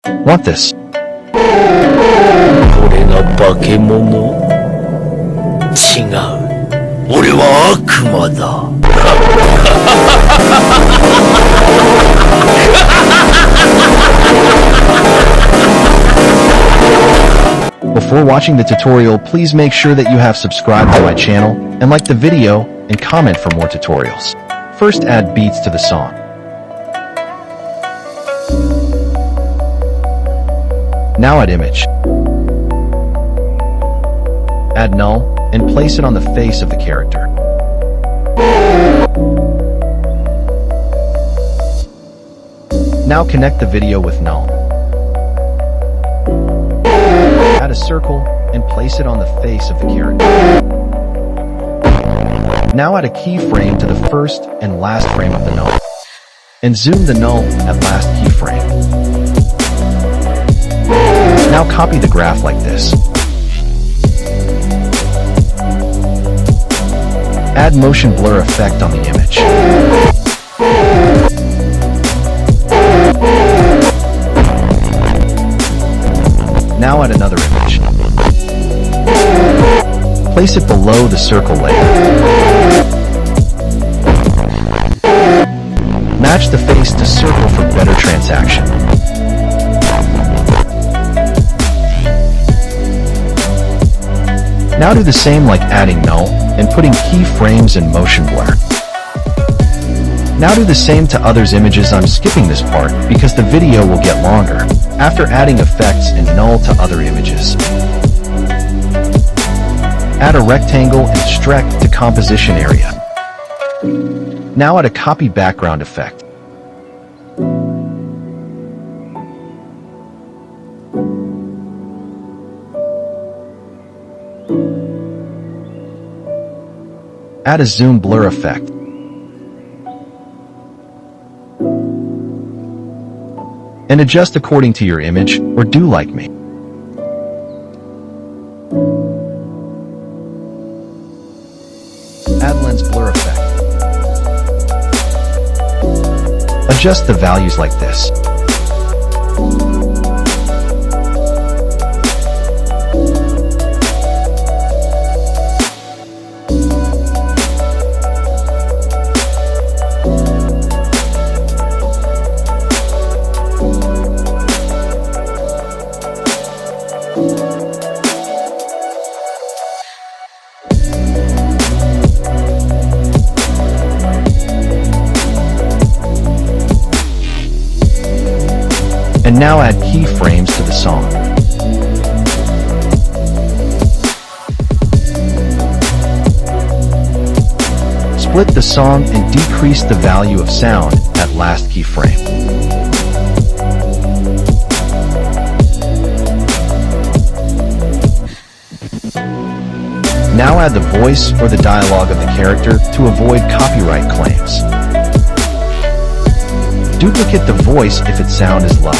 Want this? これが化け物？違う。俺は悪魔だ。Before watching the tutorial, please make sure that you have subscribed to my channel and like the video and comment for more tutorials. First, add beats to the song. Now add image. Add null and place it on the face of the character. Now connect the video with null. Add a circle and place it on the face of the character. Now add a keyframe to the first and last frame of the null. And zoom the null at last keyframe. Now copy the graph like this. Add motion blur effect on the image. Now add another image. Place it below the circle layer. Match the face to circle for better transaction. Now do the same like adding null and putting keyframes and motion blur. Now do the same to others' images. I'm skipping this part because the video will get longer. After adding effects and null to other images. Add a rectangle and streak to composition area. Now add a copy background effect. Add a zoom blur effect. And adjust according to your image, or do like me. Add lens blur effect. Adjust the values like this. And now add keyframes to the song. Split the song and decrease the value of sound at last keyframe. Now add the voice or the dialogue of the character to avoid copyright claims. Duplicate the voice if its sound is low.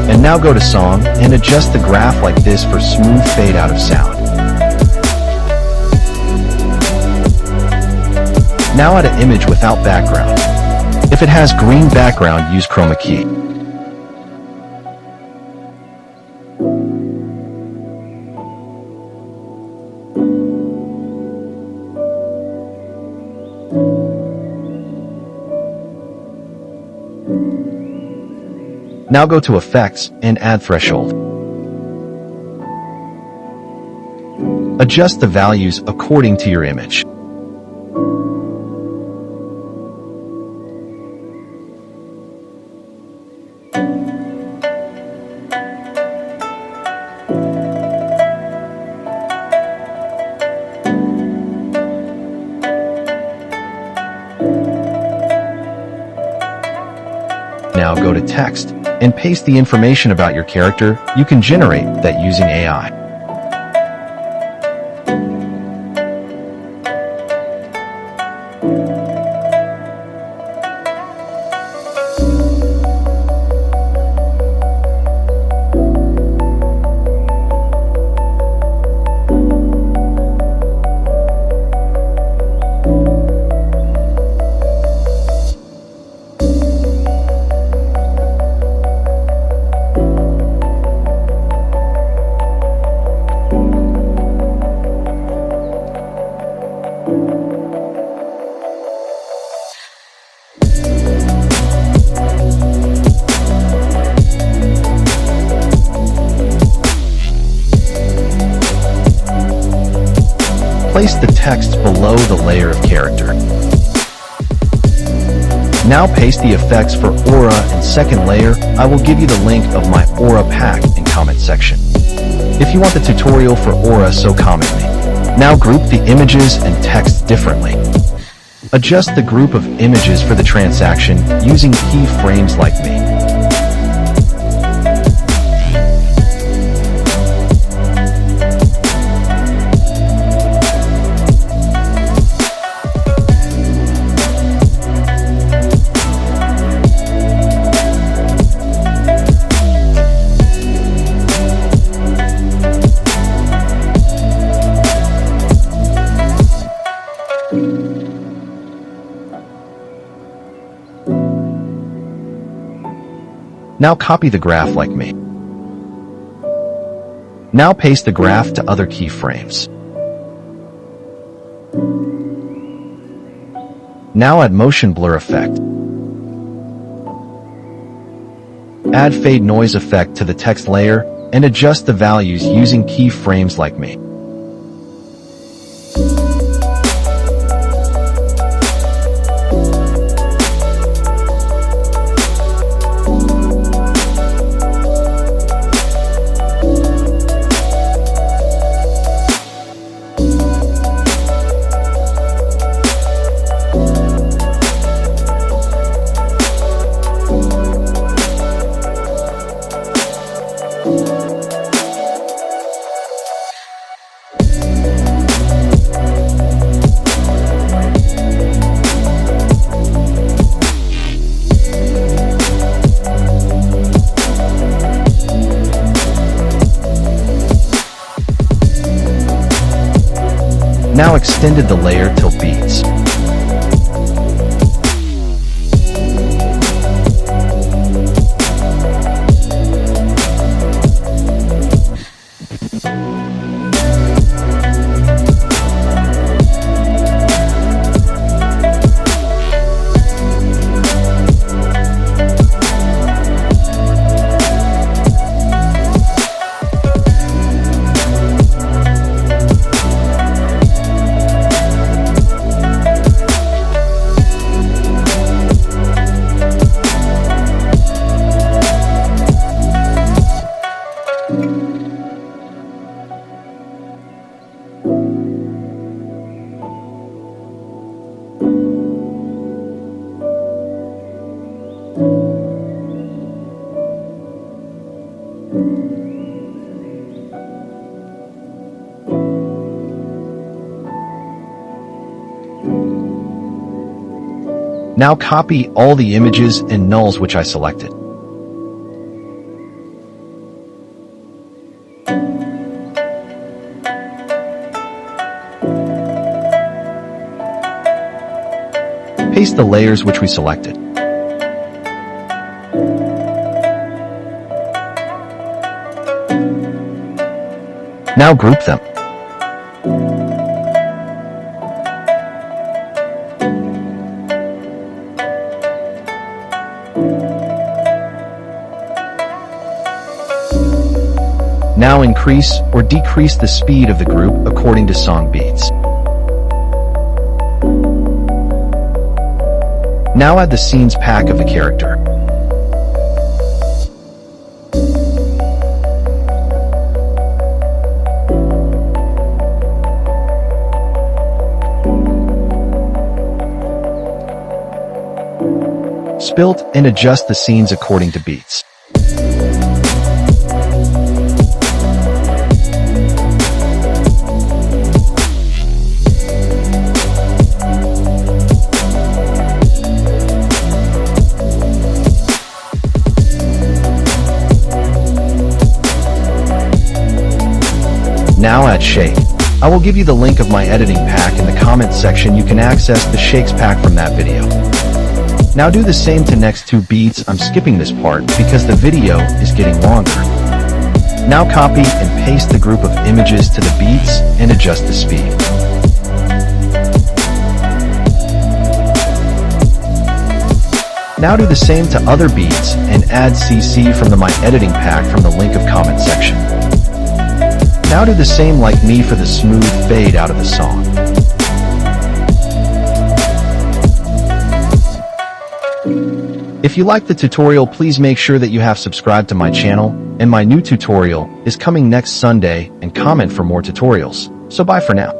And now go to song and adjust the graph like this for smooth fade out of sound. Now add an image without background. If it has green background, use chroma key. Now go to Effects and add Threshold. Adjust the values according to your image. Now go to Text and paste the information about your character. You can generate that using AI. place the text below the layer of character. Now paste the effects for aura and second layer. I will give you the link of my aura pack in comment section. If you want the tutorial for aura, so comment me. Now group the images and text differently. Adjust the group of images for the transaction using keyframes like me. Now copy the graph like me. Now paste the graph to other keyframes. Now add motion blur effect. Add fade noise effect to the text layer and adjust the values using keyframes like me. Now extended the layer till beats. Now copy all the images and nulls which I selected. Paste the layers which we selected. Now group them. Now increase or decrease the speed of the group according to song beats. Now add the scenes pack of the character. Spilt and adjust the scenes according to beats. Now add shake. I will give you the link of my editing pack in the comment section. You can access the shakes pack from that video. Now do the same to next two beats. I'm skipping this part because the video is getting longer. Now copy and paste the group of images to the beats and adjust the speed. Now do the same to other beats and add CC from my editing pack from the link of comment section. Now do the same like me for the smooth fade out of the song. If you like the tutorial, please make sure that you have subscribed to my channel, and my new tutorial is coming next Sunday, and comment for more tutorials. So bye for now.